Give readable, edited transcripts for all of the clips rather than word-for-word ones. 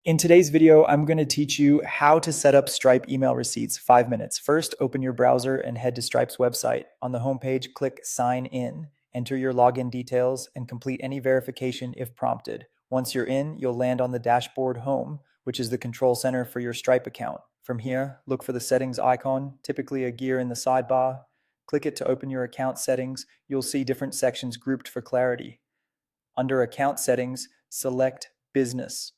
In today's video, I'm going to teach you how to set up Stripe email receipts 5 minutes. First, open your browser and head to Stripe's website. On the homepage, click Sign In, enter your login details, and complete any verification if prompted. Once you're in, you'll land on the dashboard home, which is the control center for your Stripe account. From here, look for the settings icon, typically a gear in the sidebar. Click it to open your account settings. You'll see different sections grouped for clarity. Under Account Settings, select Business.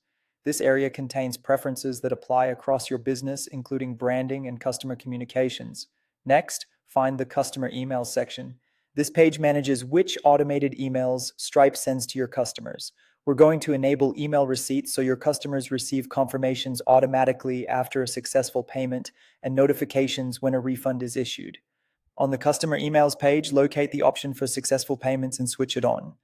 This area contains preferences that apply across your business, including branding and customer communications. Next, find the Customer Emails section. This page manages which automated emails Stripe sends to your customers. We're going to enable email receipts so your customers receive confirmations automatically after a successful payment and notifications when a refund is issued. On the Customer Emails page, locate the option for successful payments and switch it on.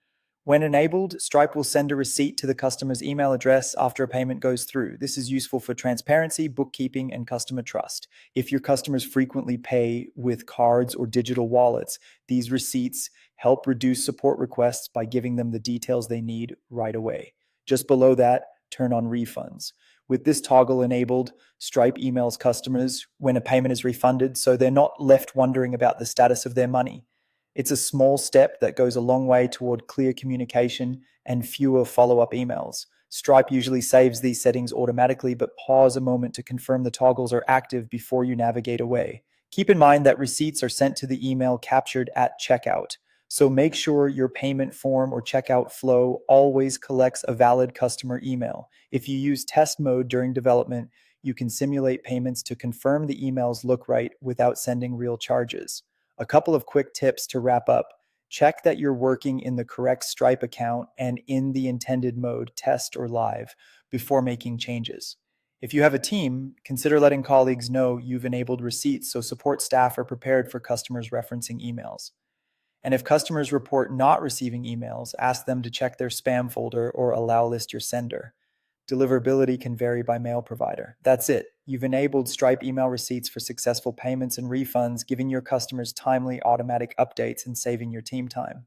When enabled, Stripe will send a receipt to the customer's email address after a payment goes through. This is useful for transparency, bookkeeping, and customer trust. If your customers frequently pay with cards or digital wallets, these receipts help reduce support requests by giving them the details they need right away. Just below that, turn on refunds. With this toggle enabled, Stripe emails customers when a payment is refunded so they're not left wondering about the status of their money. It's a small step that goes a long way toward clear communication and fewer follow-up emails. Stripe usually saves these settings automatically, but pause a moment to confirm the toggles are active before you navigate away. Keep in mind that receipts are sent to the email captured at checkout, so make sure your payment form or checkout flow always collects a valid customer email. If you use test mode during development, you can simulate payments to confirm the emails look right without sending real charges. A couple of quick tips to wrap up. Check that you're working in the correct Stripe account and in the intended mode, test or live, before making changes. If you have a team, consider letting colleagues know you've enabled receipts so support staff are prepared for customers referencing emails. And if customers report not receiving emails, ask them to check their spam folder or allow list your sender. Deliverability can vary by mail provider. That's it. You've enabled Stripe email receipts for successful payments and refunds, giving your customers timely automatic updates and saving your team time.